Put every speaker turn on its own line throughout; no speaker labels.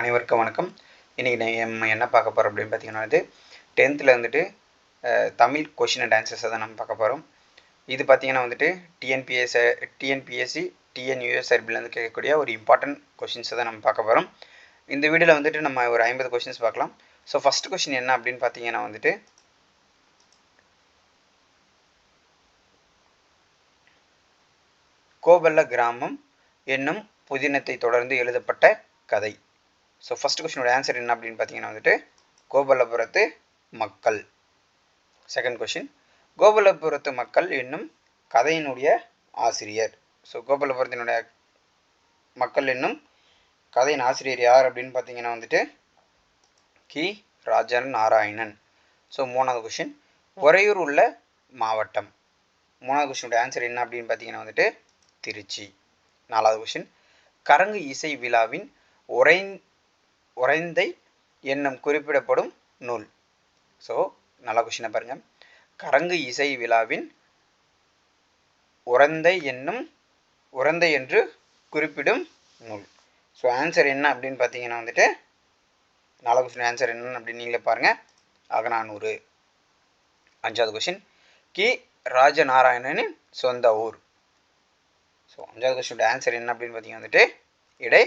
அனைவருக்கும் வணக்கம். இன்றைக்கி நம்ம என்ன பார்க்க போகிறோம் அப்படின்னு பார்த்தீங்கன்னா 10th வந்துட்டு தமிழ் கொஷின் அண்ட் ஆன்சர்ஸை தான் நம்ம பார்க்க போகிறோம். இது பார்த்தீங்கன்னா வந்துட்டு டிஎன்பிஎஸ்சி டிஎன்யூஎஸ்ஆர்பிலேருந்து கேட்கக்கூடிய ஒரு இம்பார்ட்டன்ட் கொஷின்ஸை தான் நம்ம பார்க்க போகிறோம். இந்த வீடியோவில் வந்துட்டு நம்ம ஒரு 50 கொஷின்ஸ் பார்க்கலாம். ஸோ ஃபஸ்ட் கொஷின் என்ன அப்படின்னு பார்த்தீங்கன்னா வந்துட்டு கோபல்ல கிராமம் என்னும் புதினத்தை தொடர்ந்து எழுதப்பட்ட கதை. ஸோ ஃபஸ்ட் கொஸ்டினோட ஆன்சர் என்ன அப்படின்னு பார்த்தீங்கன்னா வந்துட்டு கோபல்லபுரத்து மக்கள். செகண்ட் கொஸ்டின், கோபல்லபுரத்து மக்கள் என்னும் கதையினுடைய ஆசிரியர். ஸோ கோபல்லபுரத்தினுடைய மக்கள் என்னும் கதையின் ஆசிரியர் யார் அப்படின்னு பார்த்தீங்கன்னா வந்துட்டு கி ராஜநாராயணன். ஸோ மூணாவது கொஸ்டின், உறையூர் உள்ள மாவட்டம். மூணாவது கொஸ்டினோட ஆன்சர் என்ன அப்படின்னு பார்த்தீங்கன்னா வந்துட்டு திருச்சி. நாலாவது கொஸ்டின், கரங்கு இசை விழாவின் உறைந்தை என்னும் குறிப்பிடப்படும் நூல். ஸோ நல்ல கொஸ்டினை பாருங்கள். கரங்கு இசை விழாவின் உறைந்தை என்று குறிப்பிடும் நூல். ஸோ ஆன்சர் என்ன அப்படின்னு பார்த்தீங்கன்னா வந்துட்டு நல்ல கொஸ்டின் ஆன்சர் என்ன அப்படின்னு நீங்களே பாருங்கள். அகநானூறு. அஞ்சாவது கொஸ்டின், கி ராஜநாராயணனின் சொந்த ஊர். ஸோ அஞ்சாவது கொஸ்டினோட ஆன்சர் என்ன அப்படின்னு பார்த்தீங்கன்னா வந்துட்டு இடை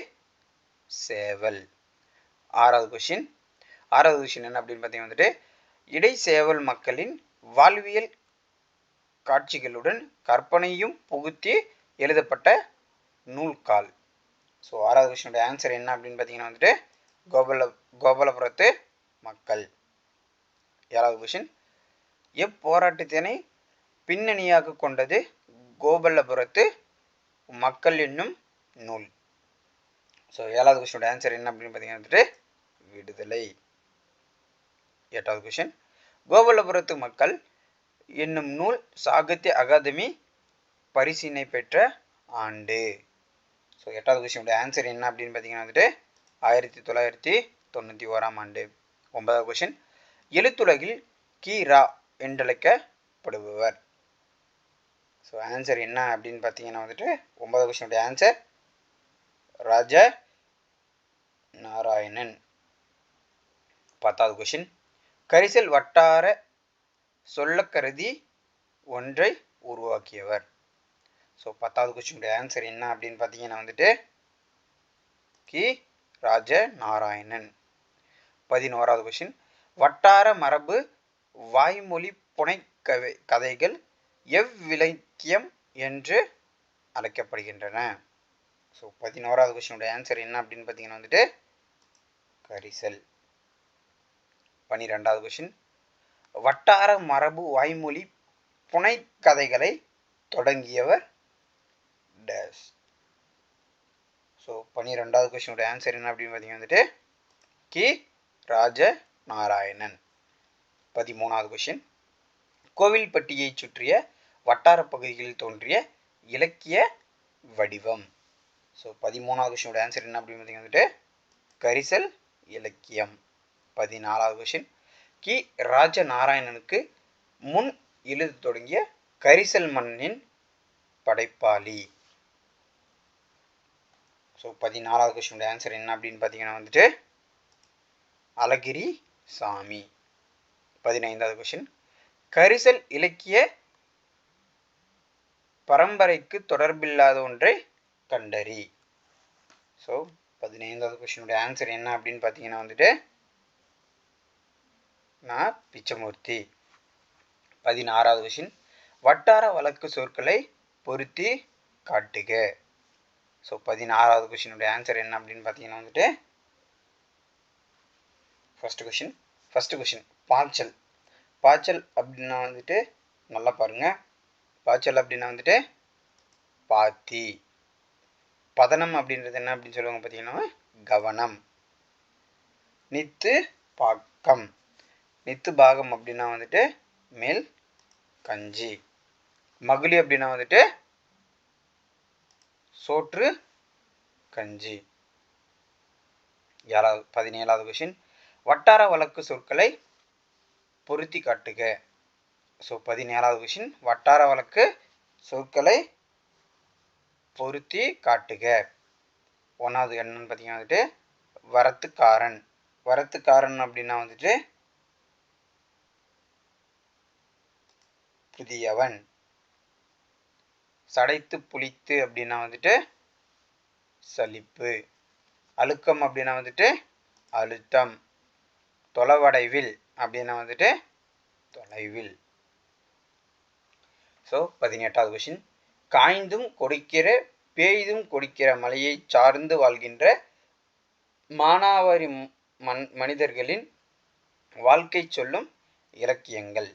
சேவல். ஆறாவது கொஸ்டின் என்ன அப்படின்னு பார்த்தீங்கன்னா வந்துட்டு இடைச்சேவல் மக்களின் வாழ்வியல் காட்சிகளுடன் கற்பனையும் புகுத்தி எழுதப்பட்ட நூல்கால். ஸோ ஆறாவது கொஸ்டினோட ஆன்சர் என்ன அப்படின்னு பார்த்தீங்கன்னா வந்துட்டு கோபல்லபுரத்து மக்கள். ஏழாவது கொஸ்டின், எப்போராட்டத்தினை பின்னணியாக கொண்டது கோபல்லபுரத்து மக்கள் என்னும் நூல். ஸோ ஏழாவது கொஸ்டினோட ஆன்சர் என்ன அப்படின்னு பார்த்தீங்கன்னா வந்துட்டு விடுதலை. எட்டாவது கொஸ்டின், கோபல்லபுரத்து மக்கள் என்னும் நூல் சாகித்ய அகாதமி பரிசினை பெற்ற ஆண்டு. ஸோ எட்டாவது கொஸ்டினோட ஆன்சர் என்ன அப்படின்னு பார்த்தீங்கன்னா வந்துட்டு 1991 ஆண்டு. ஒன்பதாவது கொஸ்டின், எழுத்துலகில் கி ரா என்றழைக்கப்படுபவர். ஸோ ஆன்சர் என்ன அப்படின்னு பார்த்தீங்கன்னா வந்துட்டு ஒன்பதாவது கொஸ்டினோட ஆன்சர் ராஜ நாராயணன். பத்தாவது கொஸ்டின், கரிசல் வட்டார சொல்லக்கருதி ஒன்றை உருவாக்கியவர். ஸோ பத்தாவது கொஸ்டினுடைய ஆன்சர் என்ன அப்படின்னு பார்த்தீங்கன்னா வந்துட்டு கி ராஜ நாராயணன். 11வது கொஸ்டின், வட்டார மரபு வாய்மொழி புனை கதைகள் எவ்விலக்கியம் என்று அழைக்கப்படுகின்றன. ஸோ 11வது கொஸ்டினுடைய ஆன்சர் என்ன அப்படின்னு பார்த்தீங்கன்னா வந்துட்டு கரிசல். 12வது கொஸ்டின், வட்டார மரபு வாய்மொழி புனைக்கதைகளை தொடங்கியவர் டேஸ். ஸோ 12வது கொஸ்டினுடைய ஆன்சர் என்ன அப்படின்னு பார்த்தீங்கன்னா வந்துட்டு கி ராஜ நாராயணன். 13வது கொஸ்டின், கோவில்பட்டியை சுற்றிய வட்டார பகுதிகளில் தோன்றிய இலக்கிய வடிவம். ஸோ 13வது கொஸ்டினோட ஆன்சர் என்ன அப்படின்னு பார்த்தீங்கன்னா வந்துட்டு கரிசல் இலக்கியம். 14வது கொஸ்டின், கி ராஜநாராயணனுக்கு முன் எழுத தொடங்கிய கரிசல் மண்ணின் படைப்பாளி. ஸோ 14வது கொஸ்டினோட ஆன்சர் என்ன அப்படின்னு பார்த்தீங்கன்னா வந்துட்டு அழகிரி சாமி. 15வது கொஸ்டின், கரிசல் இலக்கிய பரம்பரைக்கு தொடர்பில்லாத ஒன்றை கண்டறி. ஸோ 15வது கொஸ்டினுடைய ஆன்சர் என்ன அப்படின்னு பார்த்தீங்கன்னா வந்துட்டு நான் பிச்சமூர்த்தி. 16வது கொஸ்டின், வட்டார வழக்கு சொற்களை பொருத்தி காட்டுக. ஸோ 16வது கொஸ்டினுடைய ஆன்சர் என்ன அப்படின்னு பார்த்தீங்கன்னா வந்துட்டு ஃபர்ஸ்ட் கொஸ்டின் பாய்ச்சல் அப்படின்னா வந்துட்டு நல்லா பாருங்க. பாய்ச்சல் அப்படின்னா வந்துட்டு பாத்தி. பதனம் அப்படின்றது என்ன அப்படின்னு சொல்லுவாங்க பார்த்தீங்கன்னா கவனம். நித்து பாக்கம், நித்து பாகம் அப்படின்னா வந்துட்டு மேல் கஞ்சி. மகுளி அப்படின்னா வந்துட்டு சோற்று கஞ்சி. 17வது கொஸ்டின், வட்டார வழக்கு சொற்களை பொருத்தி காட்டுக. ஸோ 17வது கொஸ்டின், வட்டார வழக்கு சொற்களை பொருத்தி காட்டுக. ஒன்றாவது என்னன்னு பார்த்தீங்கன்னா வந்துட்டு வரத்துக்காரன். வரத்துக்காரன் அப்படின்னா வந்துட்டு புதியவன். சடைத்து புளித்து அப்படின்னா வந்துட்டு சலிப்பு. அழுக்கம் அப்படின்னா வந்துட்டு அழுத்தம். தொலைவடைவில் அப்படின்னா வந்துட்டு தொலைவில். So 18வது question. காய்ந்தும் கொடுக்கிற பேய்தும் கொடுக்கிற மலையை சார்ந்து வாழ்கின்ற மானாவாரி மனிதர்களின் வாழ்க்கை சொல்லும் இலக்கியங்கள்.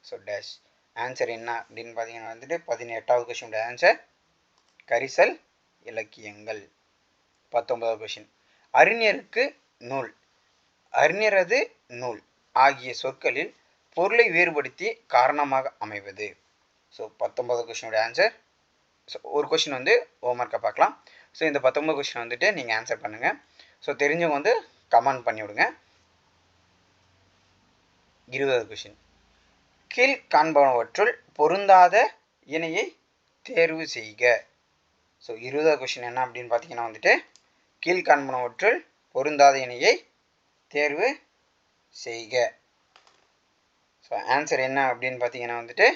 So dash. ஆன்சர் என்ன அப்படின்னு பார்த்தீங்கன்னா வந்துட்டு 18வது கொஷினோட ஆன்சர் கரிசல் இலக்கியங்கள். 19வது கொஷின். அறிஞருக்கு நூல், அறிஞரது நூல் ஆகிய சொற்களில் பொருளை வேறுபடுத்தி காரணமாக அமைவது. ஸோ 19வது கொஷினோட ஆன்சர். ஸோ ஒரு கொஷின் வந்து ஹோம்ஒர்க்கை பார்க்கலாம். ஸோ இந்த 19 கொஷின் வந்துட்டு நீங்கள் ஆன்சர் பண்ணுங்கள். ஸோ தெரிஞ்சவங்க வந்து கமெண்ட் பண்ணி விடுங்க. 20வது கொஷின். கீழ் காண்பனவற்றுள் பொருந்தாத இணையை தேர்வு செய்க. ஸோ 20வது கொஷின் என்ன அப்படின்னு பார்த்தீங்கன்னா வந்துட்டு கீழ் காண்பனவற்றுள் பொருந்தாத இணையை தேர்வு செய்க. ஸோ ஆன்சர் என்ன அப்படின்னு பார்த்தீங்கன்னா வந்துட்டு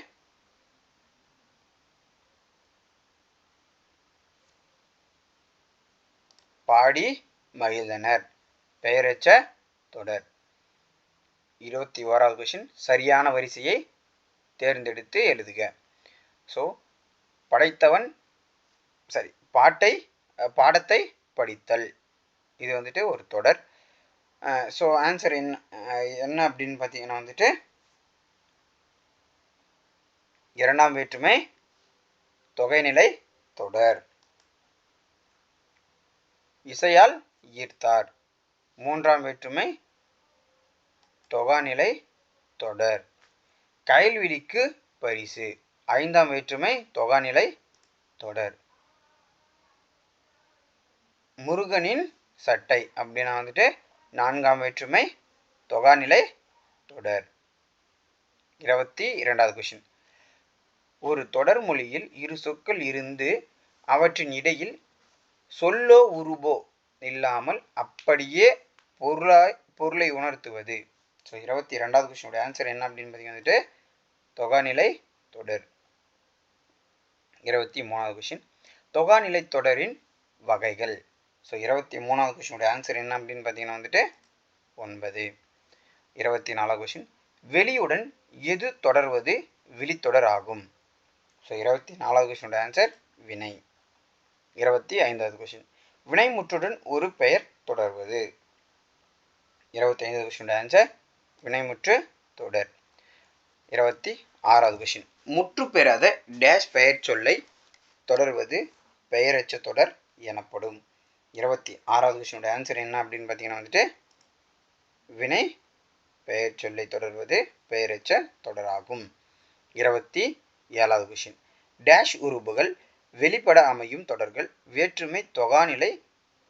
பாடி மகிழ்ந்தனர். பெயரெச்ச தொடர். 21வது கொஷின். சரியான வரிசையை தேர்ந்தெடுத்து எழுதுக. ஸோ படைத்தவன் சரி பாடத்தை படித்தல், இது வந்துட்டு ஒரு தொடர். ஸோ ஆன்சர் என்ன அப்படின்னு பார்த்தீங்கன்னா வந்துட்டு இரண்டாம் வேற்றுமை தொகைநிலை தொடர். இசையால் ஈர்த்தார், மூன்றாம் வேற்றுமை தொகாநிலை தொடர். கயல்விழிக்கு பரிசு, ஐந்தாம் வேற்றுமை தொகாநிலை தொடர். முருகனின் சட்டை அப்படின்னா வந்துட்டு நான்காம் வேற்றுமை தொகாநிலை தொடர். 22வது கொஷின். ஒரு தொடர் மொழியில் இரு சொற்கள் இருந்து அவற்றின் இடையில் சொல்லோ உருபோ இல்லாமல் அப்படியே பொருளை உணர்த்துவது. ஸோ 22வது கொஷினோட ஆன்சர் என்ன அப்படின்னு பார்த்தீங்கன்னா வந்துட்டு தொகாநிலை தொடர். 23வது கொஷின். தொகாநிலை தொடரின் வகைகள். ஸோ 23வது கொஷினோட ஆன்சர் என்ன அப்படின்னு பார்த்தீங்கன்னா வந்துட்டு 9. 24வது கொஷின். வெளியுடன் எது தொடர்வது விழித்தொடர் ஆகும். ஸோ 24வது கொஷினோட ஆன்சர் வினை. 25வது கொஷின். வினைமுற்றுடன் ஒரு பெயர் தொடர்வது. 25வது கொஷினோட ஆன்சர் வினைமுற்று தொடர். 26வது கொஷின். முற்று பெறாத டேஷ் பெயர் சொல்லை தொடர்வது பெயரெச்ச தொடர் எனப்படும். 26வது கொஷினோட ஆன்சர் என்ன அப்படின்னு பார்த்தீங்கன்னா வந்துட்டு வினை பெயர் சொல்லை தொடர்வது பெயரெச்ச தொடராகும். 27வது கொஷின். டேஷ் உறுப்புகள் வெளிப்பட அமையும் தொடர்கள் வேற்றுமை தொகாநிலை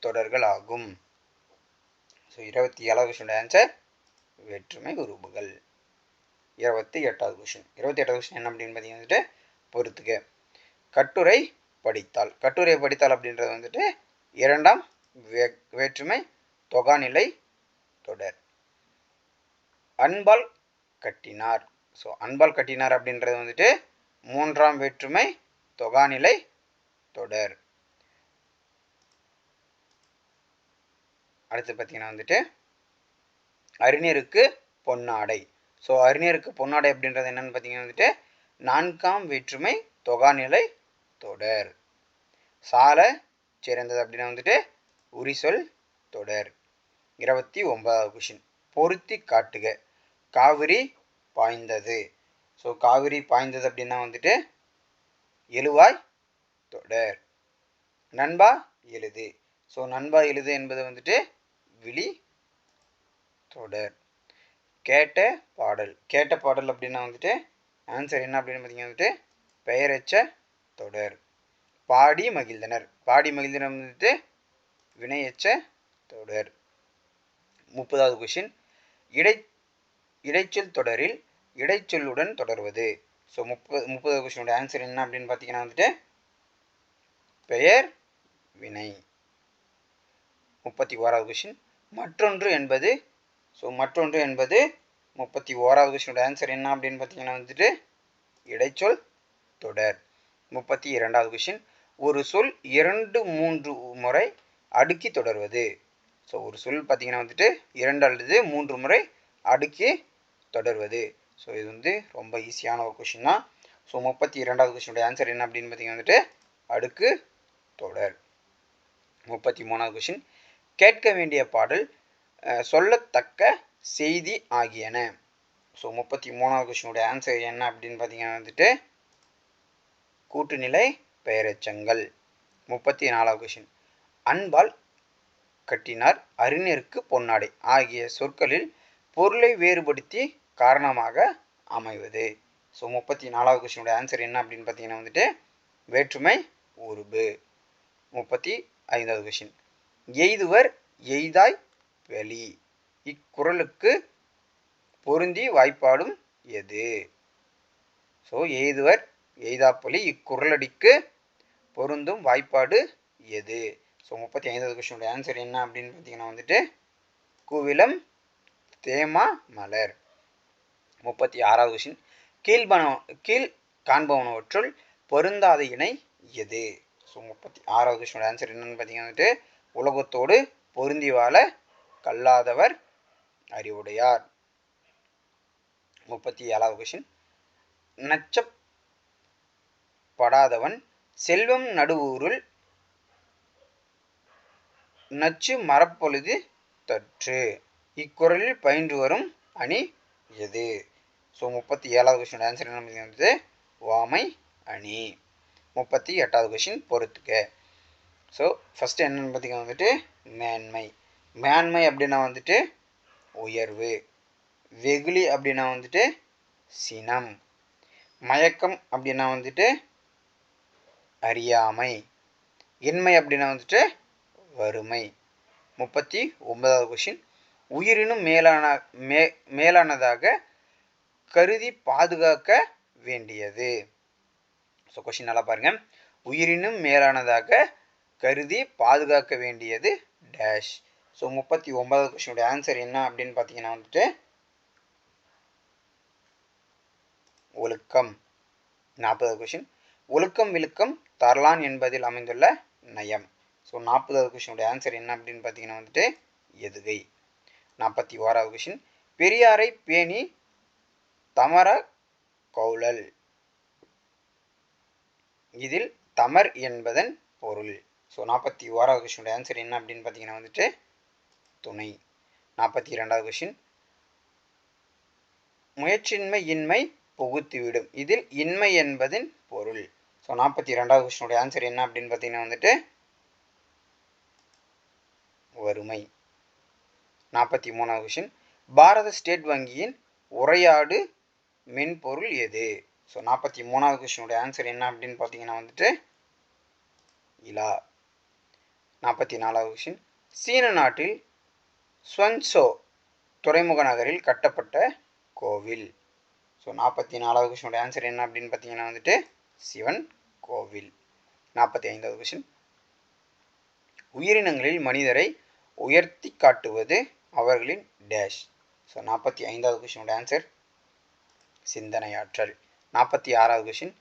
தொடர்கள் ஆகும். ஸோ 27வது கொஷினோட ஆன்சர் வேற்றுமை உறுப்புகள். 28வது கொஷின். 28வது கொஷின் என்ன அப்படின்னு பார்த்தீங்கன்னா வந்துட்டு பொறுத்துக. கட்டுரை படித்தால், கட்டுரை படித்தால் அப்படின்றது வந்துட்டு இரண்டாம் வேற்றுமை தொகாநிலை தொடர். அன்பால் கட்டினார். ஸோ அன்பால் கட்டினார் அப்படின்றது வந்துட்டு மூன்றாம் வேற்றுமை தொகாநிலை தொடர். அடுத்து பார்த்தீங்கன்னா வந்துட்டு அறிஞருக்கு பொன்னாடை. ஸோ அறிஞருக்கு பொன்னாடை அப்படின்றது என்னன்னு பார்த்தீங்கன்னா வந்துட்டு நான்காம் வேற்றுமை தொகாநிலை தொடர். சால சிறந்தது அப்படின்னா வந்துட்டு உரிசொல் தொடர். 29வது கொஷின். பொருத்தி காட்டுக. காவிரி பாய்ந்தது. ஸோ காவிரி பாய்ந்தது அப்படின்னா வந்துட்டு எழுவாய் தொடர். நண்பா எழுது. ஸோ நண்பா எழுது என்பது வந்துட்டு விழி தொடர். கேட்ட பாடல். கேட்ட பாடல் அப்படின்னா வந்துட்டு ஆன்சர் என்ன அப்படின்னு பார்த்தீங்கன்னா வந்துட்டு பெயரெச்ச தொடர். பாடி மகிழ்ந்தனர். பாடி மகிழ்ந்தனர் வந்துட்டு வினையெச்ச தொடர். 30வது கொஷின். இடைச்சொல் தொடரில் இடைச்சொல்லுடன் தொடர்வது. ஸோ 30வது கொஷினோட ஆன்சர் என்ன அப்படின்னு பார்த்தீங்கன்னா வந்துட்டு பெயர் வினை. 31வது கொஷின் மற்றொன்று என்பது ஸோ மற்றொன்று என்பது 31வது கொஷினோட ஆன்சர் என்ன அப்படின்னு பார்த்தீங்கன்னா வந்துட்டு இடைச்சொல் தொடர். 32வது கொஷின் ஒரு சொல் 2-3 முறை அடுக்கி தொடர்வது. ஸோ ஒரு சொல் பார்த்தீங்கன்னா வந்துட்டு 2 அல்லது 3 முறை அடுக்கி தொடர்வது. ஸோ இது வந்து ரொம்ப ஈஸியான ஒரு கொஷின் தான். ஸோ 32வது கொஷினோட ஆன்சர் என்ன அப்படின்னு பார்த்தீங்கன்னா வந்துட்டு அடுக்கு தொடர். 33வது கொஷின் கேட்க வேண்டிய பாடல் சொல்லத்தக்க செய்தி ஆகியன. ஸோ 33வது கொஷினோட ஆன்சர் என்ன அப்படின்னு பார்த்தீங்கன்னா வந்துட்டு கூட்டுநிலை பெயரெச்சங்கள். 34வது கொஷின் அன்பால் கட்டினார் அறிஞருக்கு பொன்னாடை ஆகிய சொற்களில் பொருளை வேறுபடுத்தி காரணமாக அமைவது. ஸோ 34வது கொஷினோட ஆன்சர் என்ன அப்படின்னு பார்த்தீங்கன்னா வந்துட்டு வேற்றுமை உருபு. 35வது கொஷின் எய்துவர் எய்தாய் வெளி இக்குறளுக்கு பொருந்தி வாய்ப்பாடும் எது. ஸோ எய்துவர் எய்தாப்பொலி இக்குறளடிக்கு பொருந்தும் வாய்ப்பாடு எது. ஸோ 35வது கொஷினோட ஆன்சர் என்ன அப்படின்னு பார்த்தீங்கன்னா வந்துட்டு கூவிலம் தேமா மலர். 36வது கொஷின் கீழ் காண்பவனவற்றுள் பொருந்தாத இணை எது. ஸோ 36வது கொஷினோட ஆன்சர் என்னன்னு பார்த்தீங்கன்னா வந்துட்டு உலகத்தோடு பொருந்தி வாழ கல்லாதவர் அறிவுடையார். 37வது கொஷின் நச்சப்படாதவன் செல்வம் நடுவூருள் நச்சு மரப்பொழுது தற்று இக்குறளில் பயின்று வரும் அணி எது. ஸோ 37வது கொஷினோட ஆன்சர் என்ன வந்து வாமை அணி. 38வது கொஷின் பொறுத்துக்க. ஸோ ஃபஸ்ட்டு என்னென்னு பார்த்தீங்கன்னா வந்துட்டு மேன்மை. மேன்மை அப்படின்னா வந்துட்டு உயர்வு. வெகுளி அப்படின்னா வந்துட்டு சினம். மயக்கம் அப்படின்னா வந்துட்டு அறியாமை. இன்மை அப்படின்னா வந்துட்டு வறுமை. 39வது கொஷின் உயிரினும் மேலானதாக கருதி பாதுகாக்க வேண்டியது. ஸோ கொஷின் நல்லா பாருங்க. உயிரினும் மேலானதாக கருதி பாதுகாக்க வேண்டியது டேஷ். ஸோ 39வது கொஷினோட ஆன்சர் என்ன அப்படின்னு பார்த்தீங்கன்னா வந்துட்டு ஒழுக்கம். 40வது கொஷின் ஒழுக்கம் விழுக்கம் தரலான் என்பதில் அமைந்துள்ள நயம். ஸோ 40வது கொஷினோட ஆன்சர் என்ன அப்படின்னு பார்த்தீங்கன்னா வந்துட்டு எதுகை. 41வது கொஷின் பெரியாரை பேணி தமர கௌலல் இதில் தமர் என்பதன் பொருள். ஸோ 41வது கொஷினோட ஆன்சர் என்ன அப்படின்னு பார்த்தீங்கன்னா வந்துட்டு துணை. 42வது கொஷின் முயற்சியின்மை இன்மை புகுத்திவிடும் இதில் இன்மை என்பதன் பொருள். ஸோ 42வது கொஷினோட ஆன்சர் என்ன அப்படின்னு பார்த்தீங்கன்னா வந்துட்டு வறுமை. 43வது கொஷின் பாரத ஸ்டேட் வங்கியின் உரையாடு மென்பொருள் எது. ஸோ 43வது கொஷினோட ஆன்சர் என்ன அப்படின்னு பார்த்தீங்கன்னா வந்துட்டு இலா. 44வது கொஷின் சீன நாட்டில் ஸ்வன்சோ துறைமுக நகரில் கட்டப்பட்ட கோவில். ஸோ 44வது கொஷினோட ஆன்சர் என்ன அப்படின்னு பார்த்தீங்கன்னா வந்துட்டு சிவன் கோவில். 45வது கொஷின் உயிரினங்களில் மனிதரை உயர்த்தி காட்டுவது அவர்களின் டேஷ். ஸோ 45வது கொஷினோட ஆன்சர் சிந்தனையாற்றல். 46வது கொஷின்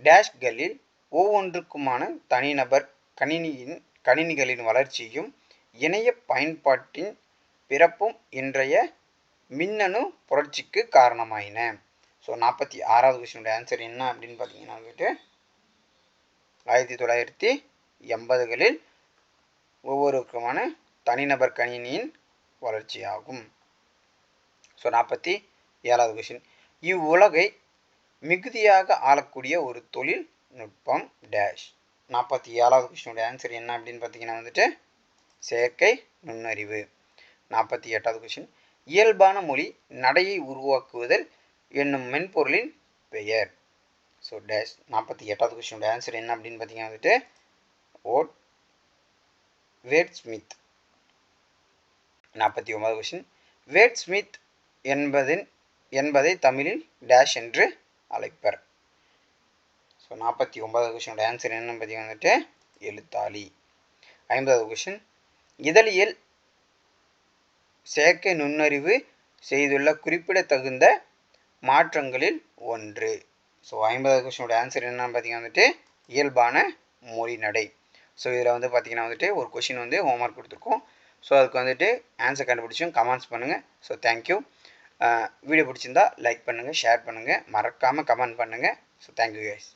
டேஷ்களில் ஒவ்வொன்றுக்குமான தனிநபர் கணினிகளின் வளர்ச்சியும் இணைய பயன்பாட்டின் பிறப்பும் இன்றைய மின்னணு புரட்சிக்கு காரணமாயின. ஸோ 46வது கொஷினோட ஆன்சர் என்ன அப்படின்னு பார்த்தீங்கன்னா வந்துட்டு 1980களில் ஒவ்வொருக்குமான தனிநபர் கணினியின் வளர்ச்சியாகும். ஸோ 47வது கொஷின் இவ்வுலகை மிகுதியாக ஆளக்கூடிய ஒரு தொழில் நுட்பம் டேஷ். 47வது கொஷினோட ஆன்சர் என்ன அப்படின்னு பார்த்தீங்கன்னா வந்துட்டு செயற்கை நுண்ணறிவு. 48வது கொஷின் இயல்பான மொழி நடையை உருவாக்குவதல் என்னும் மென்பொருளின் பெயர். So dash. 48வது கொஷினோட ஆன்சர் என்ன அப்படின்னு பார்த்தீங்கன்னா வந்துட்டு வேர்ட்ஸ்மித். 49வது கொஷின் வேர்ட்ஸ்மித் என்பதை தமிழில் டேஷ் என்று அழைப்பர். ஸோ 49வது கொஷினோட ஆன்சர் என்னன்னு பார்த்தீங்கன்னா வந்துட்டு எழுத்தாளி. 50வது கொஷின் இதழியல் செயற்கை நுண்ணறிவு செய்துள்ள குறிப்பிடத்தகுந்த மாற்றங்களில் ஒன்று. ஸோ 50வது கொஸ்டினோட ஆன்சர் என்னன்னு பார்த்தீங்கன்னா வந்துட்டு இயல்பான மொழி நடை. ஸோ இதில் வந்து பார்த்தீங்கன்னா வந்துட்டு ஒரு கொஷின் வந்து ஹோம்ஒர்க் கொடுத்துருக்கோம். ஸோ அதுக்கு வந்துட்டு ஆன்சர் கண்டுபிடிச்சும் கமெண்ட்ஸ் பண்ணுங்கள். So thank you. வீடியோ பிடிச்சிருந்தா லைக் பண்ணுங்கள், ஷேர் பண்ணுங்கள், மறக்காமல் கமெண்ட் பண்ணுங்கள். So thank you guys.